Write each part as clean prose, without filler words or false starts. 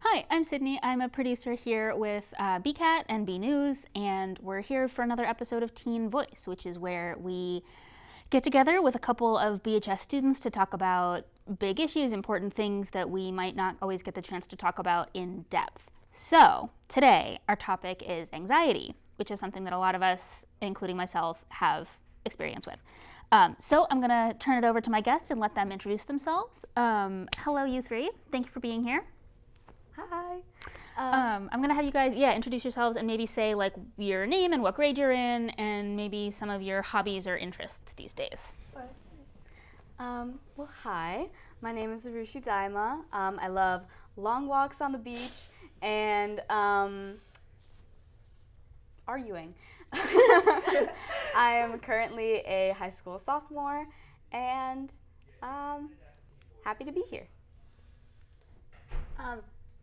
Hi, I'm Sydney. I'm a producer here with BCAT and BNEWS, and we're here for another episode of Teen Voice, which is where we get together with a couple of BHS students to talk about big issues, important things that we might not always get the chance to talk about in depth. So, today, our topic is anxiety, which is something that a lot of us, including myself, have experience with. So I'm going to turn it over to my guests and let them introduce themselves. Hello, you three. Thank you for being here. Hi. I'm going to have you guys, introduce yourselves and maybe say like your name and what grade you're in and maybe some of your hobbies or interests these days. Well, hi. My name is Arushi Daima. I love long walks on the beach and arguing. I am currently a high school sophomore and happy to be here.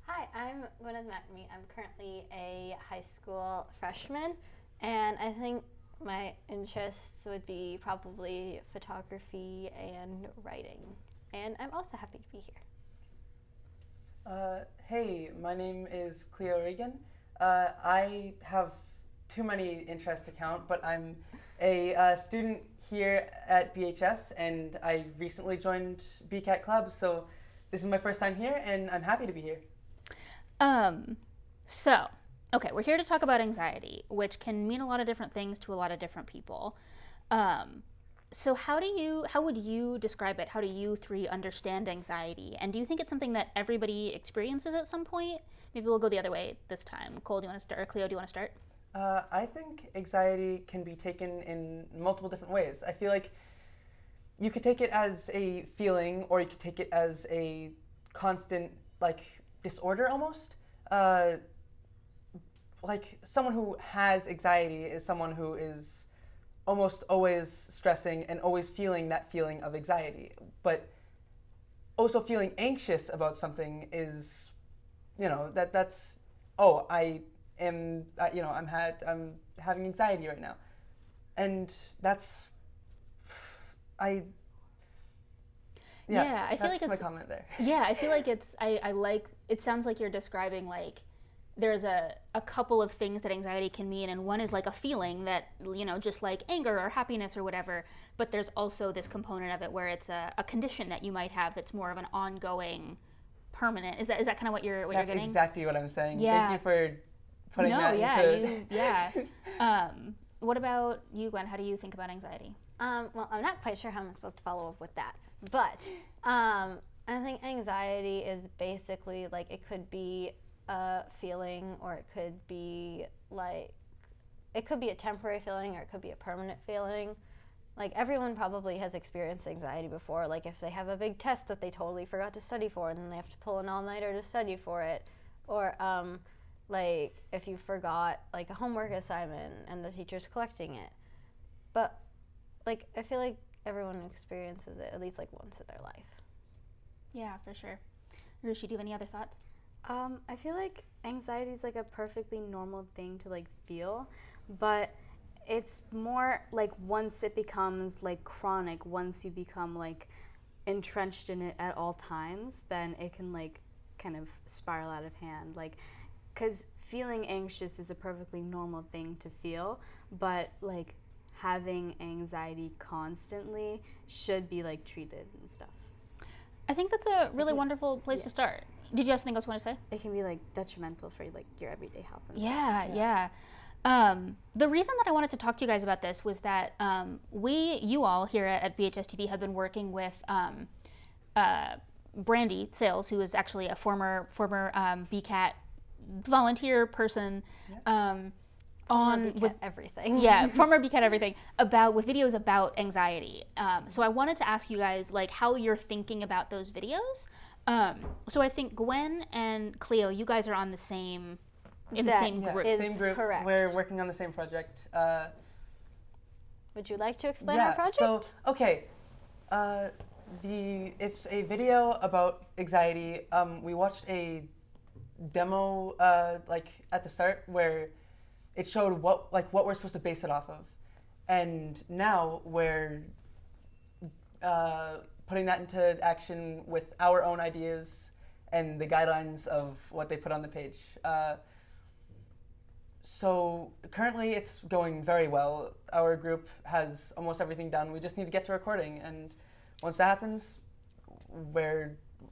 Hi, I'm Gwyneth McNamee. I'm currently a high school freshman, and I think my interests would be probably photography and writing. And I'm also happy to be here. Hey, my name is Cleo Regan. I have too many interests to count, but I'm a student here at BHS, and I recently joined BCAT Club, so this is my first time here, and I'm happy to be here. We're here to talk about anxiety, which can mean a lot of different things to a lot of different people. So how would you describe it? How do you three understand anxiety? And do you think it's something that everybody experiences at some point? Maybe we'll go the other way this time. Cole, do you want to start? Or Cleo, do you want to start? I think anxiety can be taken in multiple different ways. I feel like you could take it as a feeling, or you could take it as a constant, disorder almost. Like someone who has anxiety is someone who is almost always stressing and always feeling that feeling of anxiety. But also feeling anxious about something is, I'm having anxiety right now, and that's I feel like that's my it's comment there. Yeah, I feel like it sounds like you're describing like there's a couple of things that anxiety can mean, and one is like a feeling that, just like anger or happiness or whatever, but there's also this component of it where it's a condition that you might have that's more of an ongoing, permanent. Is that kind of what you're That's getting? That's exactly what I'm saying. Yeah. Thank you for putting that into... What about you, Gwen? How do you think about anxiety? Well, I'm not quite sure how I'm supposed to follow up with that, but I think anxiety is basically like it could be a feeling, or it could be a temporary feeling, or it could be a permanent feeling. Like everyone probably has experienced anxiety before, like if they have a big test that they totally forgot to study for and then they have to pull an all-nighter to study for it, or like if you forgot like a homework assignment and the teacher's collecting it. But like I feel like everyone experiences it at least like once in their life. Yeah, for sure. Rushi, do you have any other thoughts? I feel like anxiety is like a perfectly normal thing to like feel, but it's more like once it becomes like chronic, once you become like entrenched in it at all times, then it can like kind of spiral out of hand. Like, because feeling anxious is a perfectly normal thing to feel, but like having anxiety constantly should be like treated and stuff. I think that's a really wonderful place to start. Did you have something else you want to say? It can be like detrimental for like your everyday health and stuff. Yeah. The reason that I wanted to talk to you guys about this was that you all here at BHS TV have been working with Brandy Sales, who is actually a former BCAT volunteer person. Former BCAT everything. Yeah, former BCAT everything, with videos about anxiety. So I wanted to ask you guys like how you're thinking about those videos. So I think Gwen and Cleo, you guys are on the same group. Same group. Correct. We're working on the same project. Would you like to explain our project? It's a video about anxiety. We watched a demo at the start where it showed what we're supposed to base it off of, and now we're putting that into action with our own ideas and the guidelines of what they put on the page. So currently it's going very well. Our group has almost everything done. We just need to get to recording, and once that happens,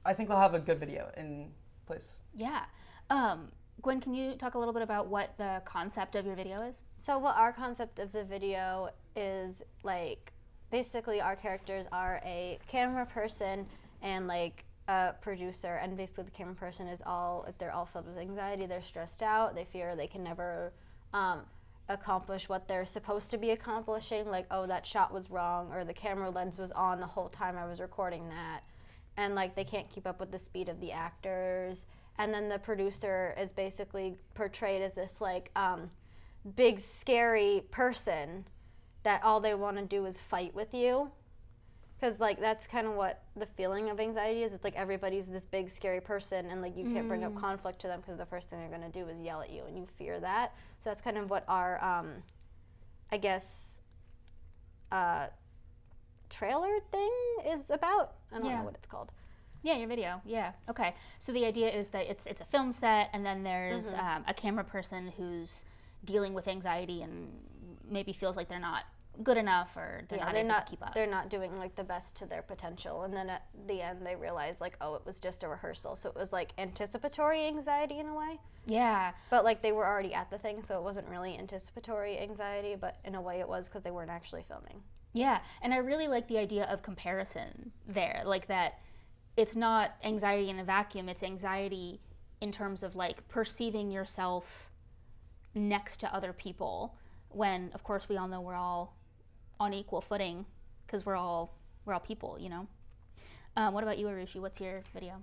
I think we'll have a good video in place. Yeah. Gwen, can you talk a little bit about what the concept of your video is? So what our concept of the video is, like, basically our characters are a camera person and like a producer, and basically the camera person is they're all filled with anxiety, they're stressed out, they fear they can never accomplish what they're supposed to be accomplishing, like, oh, that shot was wrong, or the camera lens was on the whole time I was recording that, and like they can't keep up with the speed of the actors. And then the producer is basically portrayed as this like big scary person that all they want to do is fight with you, because like that's kind of what the feeling of anxiety is. It's like everybody's this big scary person, and like you can't bring up conflict to them because the first thing they're going to do is yell at you, and you fear that. So that's kind of what our I guess trailer thing is about. I don't know what it's called. Yeah, your video. Yeah. Okay. So the idea is that it's a film set, and then there's a camera person who's dealing with anxiety and maybe feels like they're not good enough, or they're not able to keep up. They're not doing like the best to their potential, and then at the end they realize like, oh, it was just a rehearsal. So it was like anticipatory anxiety in a way. Yeah. But like they were already at the thing, so it wasn't really anticipatory anxiety, but in a way it was, because they weren't actually filming. Yeah, and I really like the idea of comparison there, like that. It's not anxiety in a vacuum, it's anxiety in terms of like perceiving yourself next to other people, when of course we all know we're all on equal footing because we're all people, you know. What about you, Arushi? What's your video?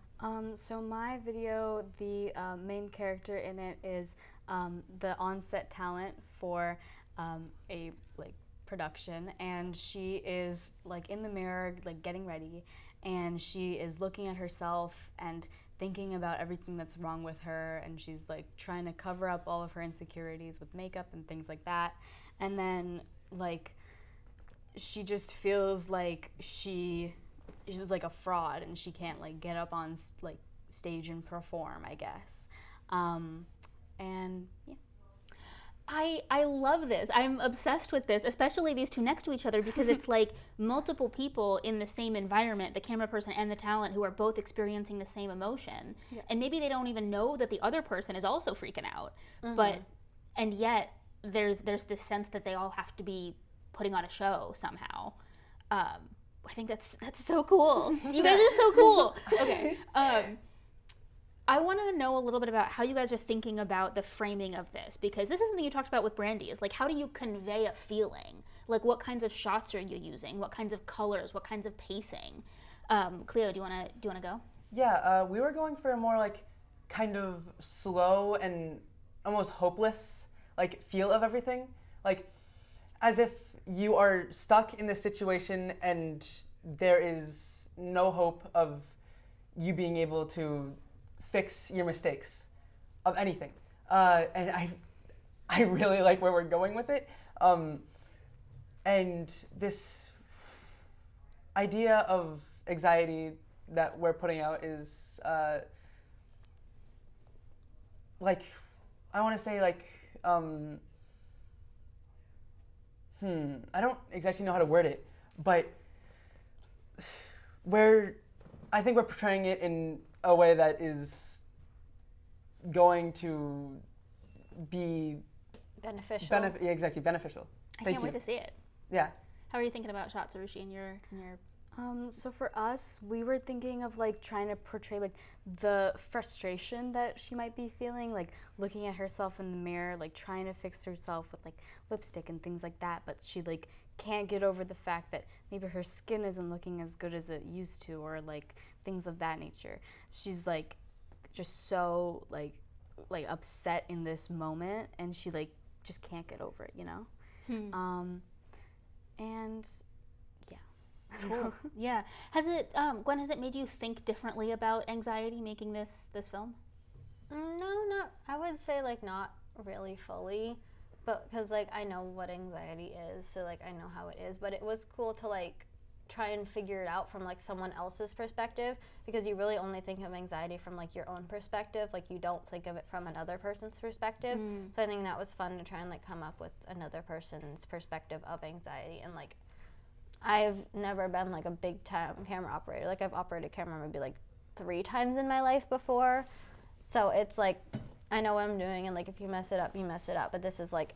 So my video, the main character in it is the on-set talent for a like production, and she is like in the mirror like getting ready, and she is looking at herself and thinking about everything that's wrong with her, and she's like trying to cover up all of her insecurities with makeup and things like that. And then like she just feels like she's like a fraud, and she can't like get up on like stage and perform, I guess. And yeah. I love this. I'm obsessed with this, especially these two next to each other, because it's like multiple people in the same environment, the camera person and the talent, who are both experiencing the same emotion. Yeah. And maybe they don't even know that the other person is also freaking out. And yet there's this sense that they all have to be putting on a show somehow. I think that's so cool. You guys are so cool. Okay. I want to know a little bit about how you guys are thinking about the framing of this, because this is something you talked about with Brandy, is like, how do you convey a feeling? Like, what kinds of shots are you using? What kinds of colors? What kinds of pacing? Cleo, do you want to go? Yeah, we were going for a more like kind of slow and almost hopeless like feel of everything, like as if you are stuck in this situation and there is no hope of you being able to fix your mistakes of anything. And I really like where we're going with it. And this idea of anxiety that we're putting out is like, I want to say like, I don't exactly know how to word it, but I think we're portraying it in a way that is going to be beneficial. Exactly, beneficial. I can't wait to see it. Yeah. How are you thinking about shots, Arushi, in your So for us, we were thinking of like trying to portray like the frustration that she might be feeling, like looking at herself in the mirror, like trying to fix herself with like lipstick and things like that, but she like can't get over the fact that maybe her skin isn't looking as good as it used to, or like things of that nature. She's like just so like upset in this moment, and she like just can't get over it, you know? And cool. Yeah. Has it, Gwen, has it made you think differently about anxiety making this film? No, not. I would say like not really fully, but because like I know what anxiety is, so like I know how it is. But it was cool to like try and figure it out from like someone else's perspective, because you really only think of anxiety from like your own perspective, like you don't think of it from another person's perspective. So I think that was fun to try and like come up with another person's perspective of anxiety. And like I've never been like a big time camera operator. Like I've operated camera maybe like 3 times in my life before, so it's like I know what I'm doing, and like if you mess it up, you mess it up. But this is like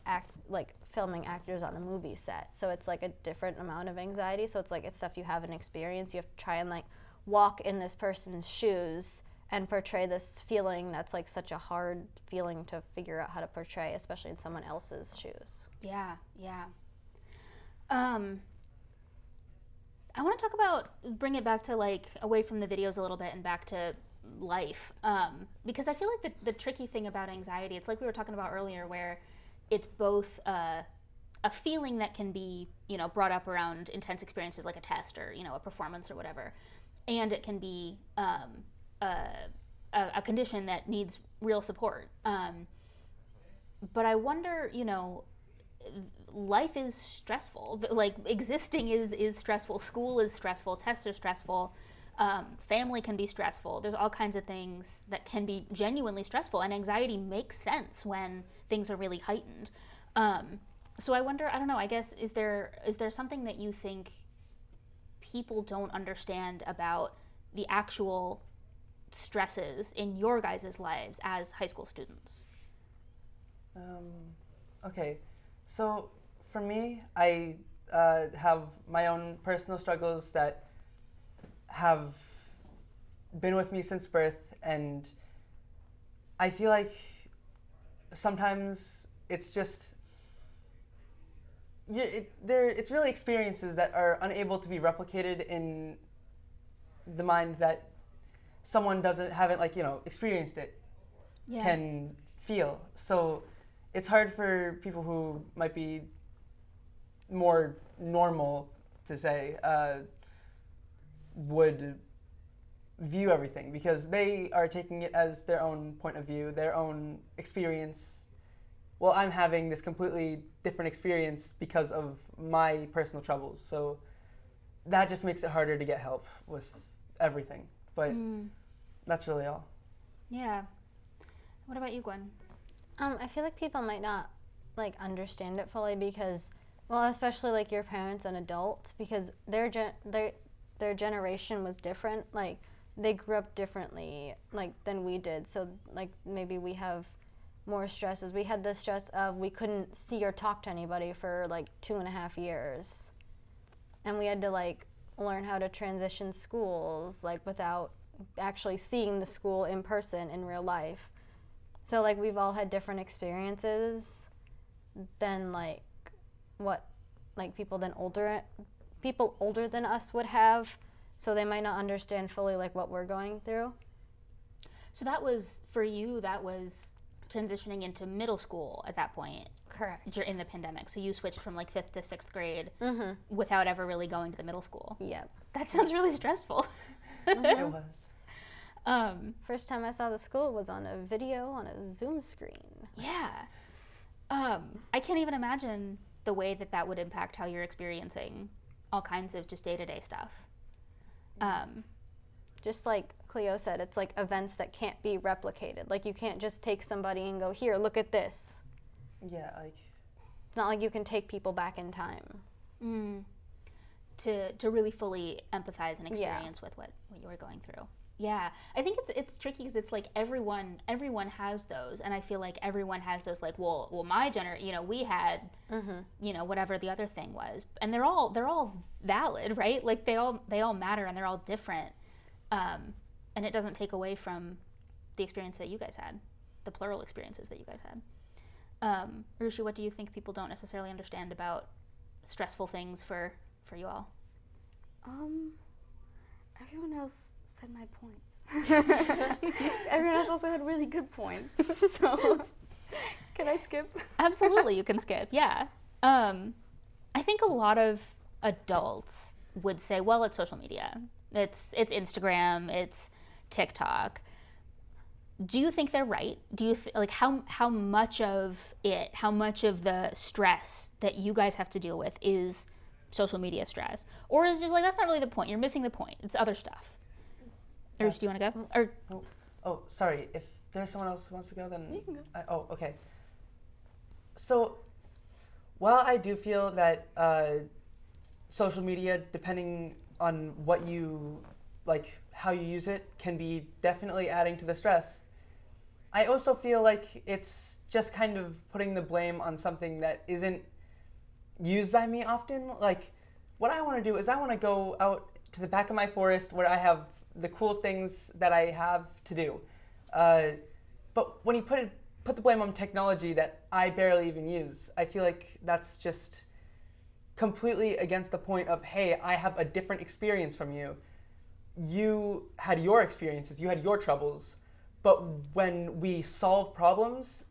filming actors on a movie set, so it's like a different amount of anxiety. So it's like it's stuff you haven't experienced. You have to try and like walk in this person's shoes and portray this feeling that's like such a hard feeling to figure out how to portray, especially in someone else's shoes. Yeah. I want to talk about, bring it back to like away from the videos a little bit and back to life, because I feel like the tricky thing about anxiety, it's like we were talking about earlier, where it's both a feeling that can be, you know, brought up around intense experiences like a test or, you know, a performance or whatever, and it can be a condition that needs real support. But I wonder, you know, life is stressful. Like existing is stressful. School is stressful. Tests are stressful. Family can be stressful. There's all kinds of things that can be genuinely stressful, and anxiety makes sense when things are really heightened. So I wonder, I don't know, I guess, is there something that you think people don't understand about the actual stresses in your guys' lives as high school students? Okay, so for me, I have my own personal struggles that have been with me since birth, and I feel like sometimes it's just it's really experiences that are unable to be replicated in the mind that someone haven't like, you know, experienced it can feel. So it's hard for people who might be more normal, to say, would view everything, because they are taking it as their own point of view, their own experience. Well, I'm having this completely different experience because of my personal troubles. So that just makes it harder to get help with everything. But that's really all. Yeah. What about you, Gwen? I feel like people might not like understand it fully because, well, especially like your parents and adults, because their generation was different. Like they grew up differently like than we did. So like maybe we have more stresses. We had the stress of we couldn't see or talk to anybody for like 2.5 years, and we had to like learn how to transition schools like without actually seeing the school in person in real life. So like we've all had different experiences than like what like people older than us would have, so they might not understand fully like what we're going through. So that was, for you, that was transitioning into middle school at that point. Correct. In the pandemic. So you switched from like 5th to 6th grade without ever really going to the middle school. Yep. That sounds really stressful. It was. First time I saw the school was on a video on a Zoom screen. Yeah. I can't even imagine the way that would impact how you're experiencing all kinds of just day-to-day stuff. Just like Cleo said, it's like events that can't be replicated. Like you can't just take somebody and go, here, look at this. Yeah, like it's not like you can take people back in time. To really fully empathize and experience with what you were going through. Yeah, I think it's tricky because it's like everyone has those, and I feel like everyone has those like, well my generation, you know, we had, you know, whatever the other thing was, and they're all valid, right? Like they all matter, and they're all different, and it doesn't take away from the experience that you guys had, the plural experiences that you guys had. Rushi, what do you think people don't necessarily understand about stressful things for you all? Everyone else said my points. Everyone else also had really good points. So, can I skip? Absolutely, you can skip. Yeah. I think a lot of adults would say, well, it's social media. It's Instagram. It's TikTok. Do you think they're right? Do you like how much of the stress that you guys have to deal with is social media stress? Or is it just like, that's not really the point, you're missing the point, it's other stuff? Or do you want to go? Or Oh, sorry. If there's someone else who wants to go, then You can go. Oh, okay. So, while I do feel that social media, depending on what you like, how you use it, can be definitely adding to the stress, I also feel like it's just kind of putting the blame on something that isn't used by me often. Like, what I want to do is I want to go out to the back of my forest where I have the cool things that I have to do. But when you put the blame on technology that I barely even use, I feel like that's just completely against the point of, hey, I have a different experience from you. You had your experiences, you had your troubles, but when we solve problems,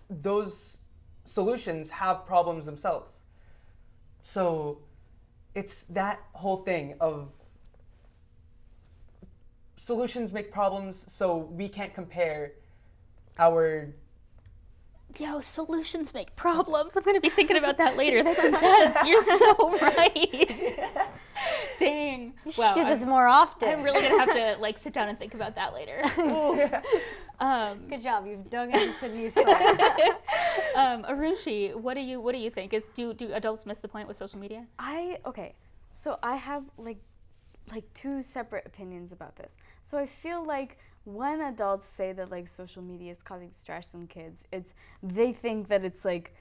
those solutions have problems themselves. So it's that whole thing of solutions make problems, so we can't compare our... Yo, solutions make problems. I'm going to be thinking about that later. That's intense. You're so right. Dang. You should do this more often. I'm really going to have to like sit down and think about that later. Good job. You've dug into Sydney's soul. Arushi, what do you think? Do adults miss the point with social media? So I have like two separate opinions about this. So I feel like when adults say that like social media is causing stress in kids, they think that it's like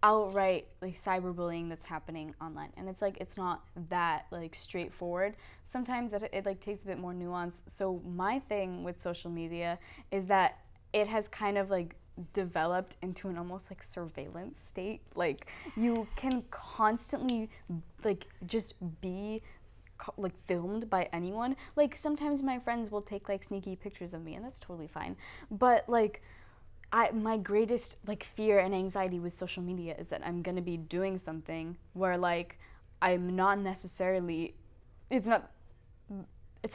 outright like cyberbullying that's happening online, and it's like it's not that like straightforward. Sometimes it like takes a bit more nuance. So my thing with social media is that it has kind of like developed into an almost like surveillance state. Like you can constantly like just be like filmed by anyone. Like sometimes my friends will take like sneaky pictures of me, and that's totally fine. But like my greatest like fear and anxiety with social media is that I'm gonna be doing something where like I'm not necessarily, it's like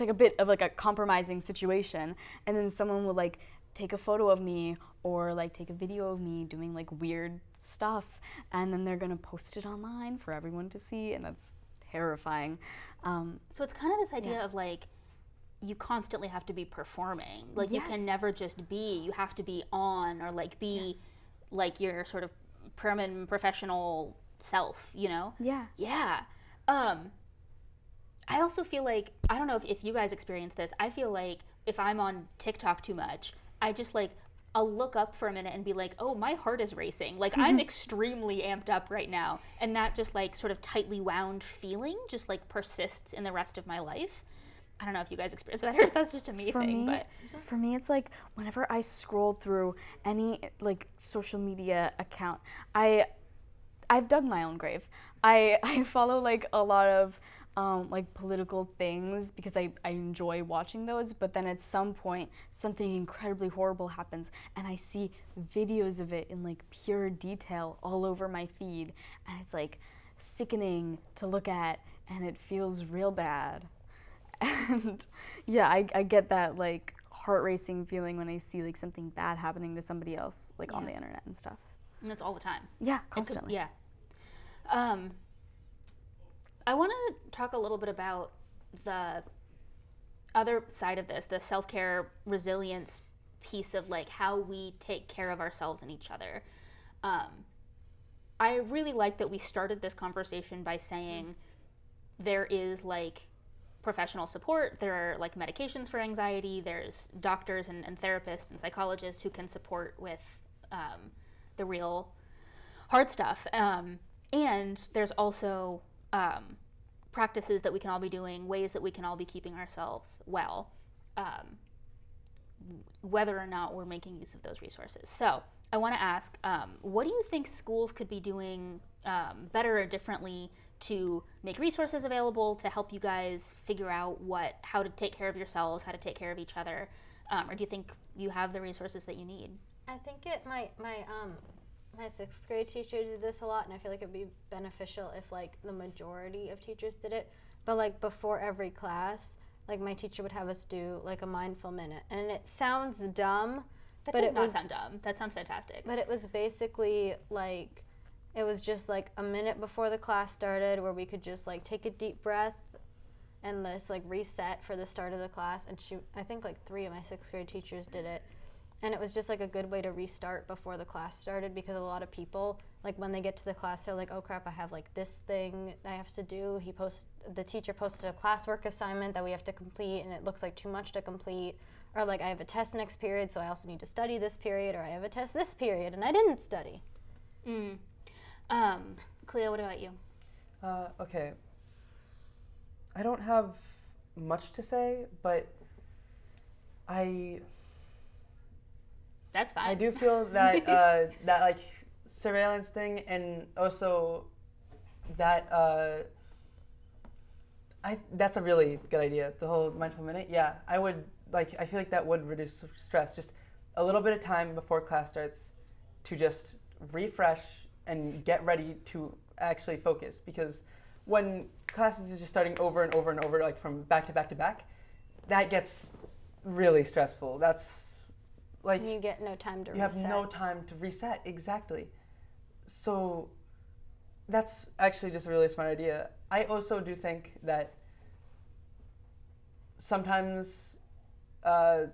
a bit of like a compromising situation, and then someone will like take a photo of me or like take a video of me doing like weird stuff, and then they're gonna post it online for everyone to see, and that's terrifying. So it's kind of this idea of like, you constantly have to be performing. Like you can never just be, you have to be on or like be like your sort of permanent professional self, you know? Yeah. Yeah. I also feel like, I don't know if you guys experience this, I feel like if I'm on TikTok too much, I just like, I'll look up for a minute and be like, oh, my heart is racing. Like I'm extremely amped up right now. And that just like sort of tightly wound feeling just like persists in the rest of my life. I don't know if you guys experience that or if that's just a me thing, but for me it's like whenever I scroll through any like social media account, I've dug my own grave. I follow like a lot of like political things because I enjoy watching those, but then at some point something incredibly horrible happens and I see videos of it in like pure detail all over my feed, and it's like sickening to look at and it feels real bad. And yeah, I get that like heart racing feeling when I see like something bad happening to somebody else like on the internet and stuff. and that's all the time. Yeah, constantly. I want to talk a little bit about the other side of this, the self-care resilience piece of like how we take care of ourselves and each other. I really like that we started this conversation by saying there is like professional support, there are like medications for anxiety, there's doctors and therapists and psychologists who can support with the real hard stuff. And there's also practices that we can all be doing, ways that we can all be keeping ourselves well, whether or not we're making use of those resources. So I want to ask, what do you think schools could be doing better or differently to make resources available to help you guys figure out how to take care of yourselves, how to take care of each other? Or do you think you have the resources that you need? I think it might, my sixth grade teacher did this a lot, and I feel like it'd be beneficial if like the majority of teachers did it. But like before every class, like my teacher would have us do like a mindful minute, and it sounds dumb. That does not sound dumb. That sounds fantastic. But it was basically like it was just like a minute before the class started where we could just like take a deep breath and let's like reset for the start of the class. And I think like 3 of my 6th grade teachers did it. And it was just like a good way to restart before the class started, because a lot of people, like when they get to the class, they're like, oh crap, I have like this thing I have to do. The teacher posted a classwork assignment that we have to complete and it looks like too much to complete. Or like I have a test next period, so I also need to study this period, or I have a test this period and I didn't study. Cleo, what about you? Okay. I don't have much to say, but That's fine. I do feel that that like surveillance thing, and also that that's a really good idea. The whole mindful minute. Yeah, I feel like that would reduce stress. Just a little bit of time before class starts to just refresh and get ready to actually focus. Because when classes is just starting over and over and over, like from back to back to back, that gets really stressful. That's like You get no time to reset. You have no time to reset, exactly. So that's actually just a really smart idea. I also do think that sometimes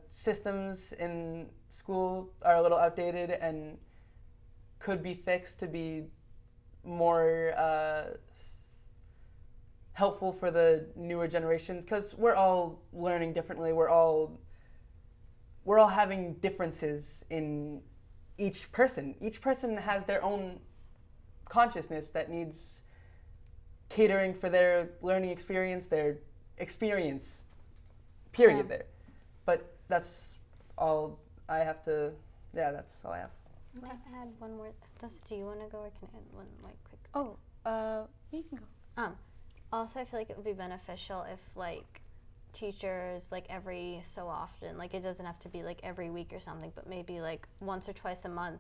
systems in school are a little outdated and could be fixed to be more helpful for the newer generations, because we're all learning differently. We're all having differences in each person. Each person has their own consciousness that needs catering for their learning experience, their experience, period there. But that's all I have to, that's all I have. Okay. I had one more. Do you want to go, or can I add one like quick thing? Oh, you can go. Also, I feel like it would be beneficial if like teachers, like every so often, like it doesn't have to be like every week or something, but maybe like once or twice a month,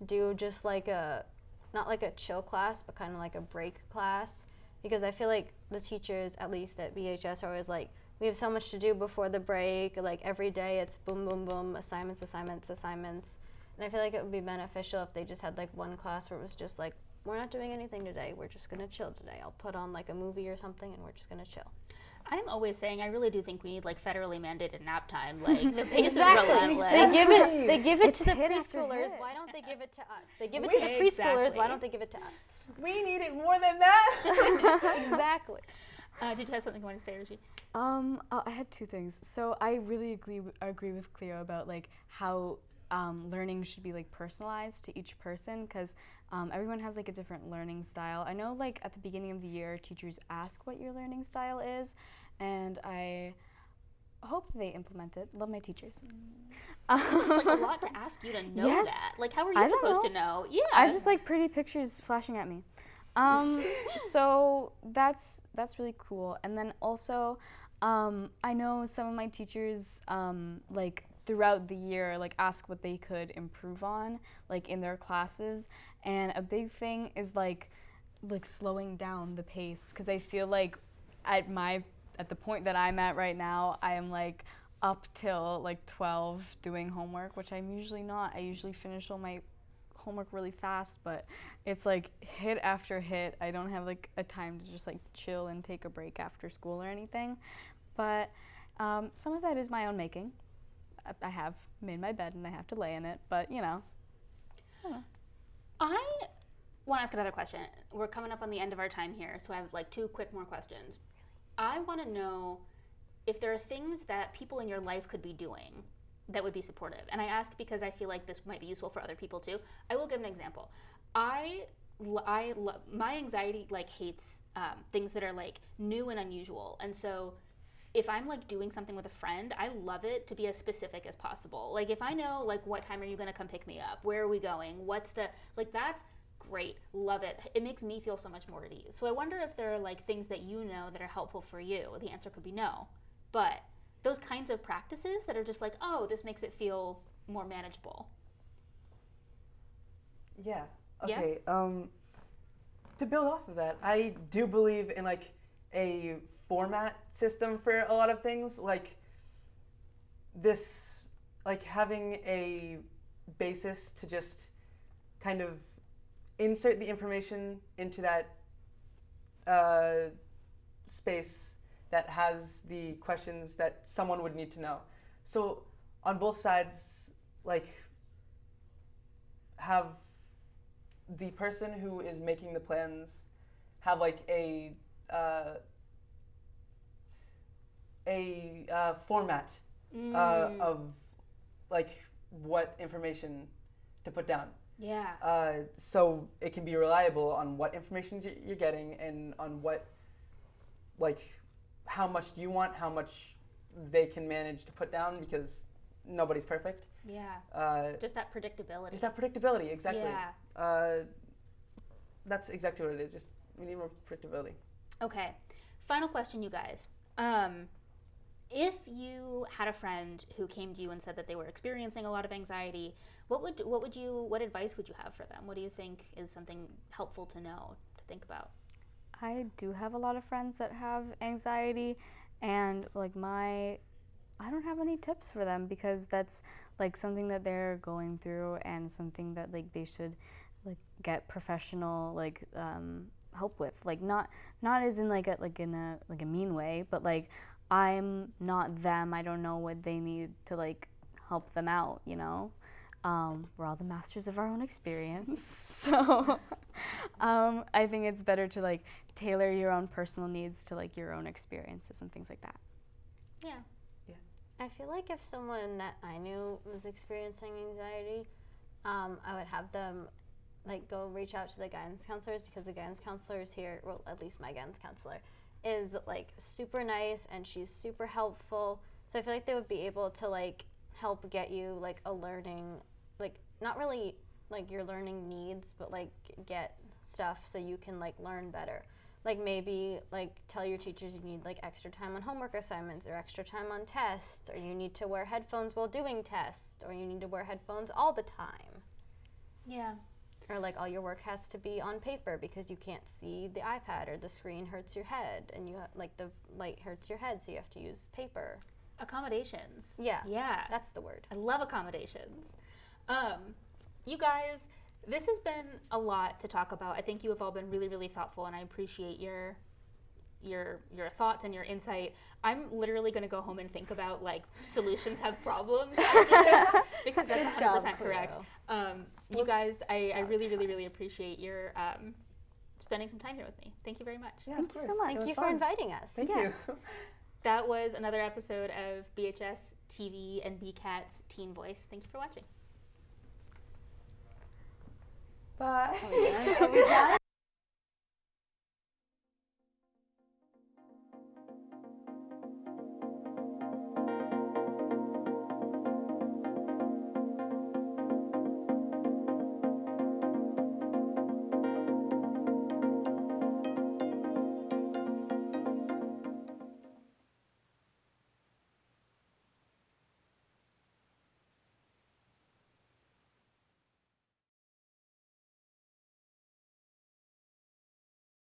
do just like not like a chill class, but kind of like a break class. Because I feel like the teachers, at least at BHS, are always like, we have so much to do before the break. Like every day it's boom, boom, boom, assignments, assignments, assignments. And I feel like it would be beneficial if they just had like one class where it was just like, we're not doing anything today, we're just gonna chill today. I'll put on like a movie or something and we're just gonna chill. I'm always saying I really do think we need like federally mandated nap time. Like the pace Exactly. is relentless. They give it to the hit after preschoolers. hit. Why don't they give it to us? They give it to the preschoolers. Exactly. Why don't they give it to us? We need it more than that. Exactly. Did you have something you wanted to say, Richie? I had 2 things. So I really agree with Cleo about like how learning should be like personalized to each person, because everyone has like a different learning style. I know like at the beginning of the year, teachers ask what your learning style is, and I hope they implement it. Love my teachers. It's like a lot to ask you to know Yes. that. Like, how are you I don't supposed to know? Yeah. I just like pretty pictures flashing at me. So that's really cool. And then also, I know some of my teachers like throughout the year like ask what they could improve on like in their classes, and a big thing is like slowing down the pace, because I feel like at the point that I'm at right now, I am like up till like 12 doing homework, which I'm usually not. I usually finish all my homework really fast, but it's like hit after hit. I don't have like a time to just like chill and take a break after school or anything. But some of that is my own making. I have made my bed and I have to lay in it, but you know. I want to ask another question. We're coming up on the end of our time here, so I have like 2 quick more questions. I want to know if there are things that people in your life could be doing that would be supportive. And I ask because I feel like this might be useful for other people too. I will give an example. My anxiety like hates things that are like new and unusual. And so if I'm like doing something with a friend, I love it to be as specific as possible. Like if I know like what time are you going to come pick me up? Where are we going? What's the, like that's great. Love it. It makes me feel so much more at ease. So I wonder if there are like things that you know that are helpful for you. The answer could be no. But those kinds of practices that are just like, oh, this makes it feel more manageable. Yeah. Okay. To build off of that, I do believe in like a format system for a lot of things, like this, like having a basis to just kind of insert the information into that space that has the questions that someone would need to know. So on both sides, like, have the person who is making the plans have like a format of like what information to put down. Yeah. So it can be reliable on what information you're getting and on what, like, how much you want, how much they can manage to put down, because nobody's perfect. Yeah. Just that predictability. Just that predictability, exactly. Yeah. That's exactly what it is. Just we need more predictability. Okay. Final question, you guys. If you had a friend who came to you and said that they were experiencing a lot of anxiety, what advice would you have for them? What do you think is something helpful to know, to think about? I do have a lot of friends that have anxiety, and like I don't have any tips for them, because that's like something that they're going through and something that like they should like get professional like help with. Like not as in like in a mean way, but like I'm not them. I don't know what they need to like help them out, you know? We're all the masters of our own experience. So I think it's better to like tailor your own personal needs to like your own experiences and things like that. Yeah. I feel like if someone that I knew was experiencing anxiety, I would have them like go reach out to the guidance counselors, because the guidance counselors here, well, at least my guidance counselor, is like super nice and she's super helpful. So I feel like they would be able to like help get you like a learning, like not really like your learning needs, but like get stuff so you can like learn better. Like maybe like tell your teachers you need like extra time on homework assignments or extra time on tests, or you need to wear headphones while doing tests, or you need to wear headphones all the time. Yeah. Or like all your work has to be on paper because you can't see the iPad, or the screen hurts your head and you like the light hurts your head, so you have to use paper. Accommodations. Yeah. Yeah. That's the word. I love accommodations. You guys, this has been a lot to talk about. I think you have all been really, really thoughtful, and I appreciate your thoughts and your insight. I'm literally going to go home and think about like solutions have problems after this, because that's 100% correct. You guys, I really, really, really appreciate your spending some time here with me. Thank you very much. Yeah, Thank you so much. Thank you for inviting us. Thank you. That was another episode of BHS TV and BCAT's Teen Voice. Thank you for watching. Bye. Are we done?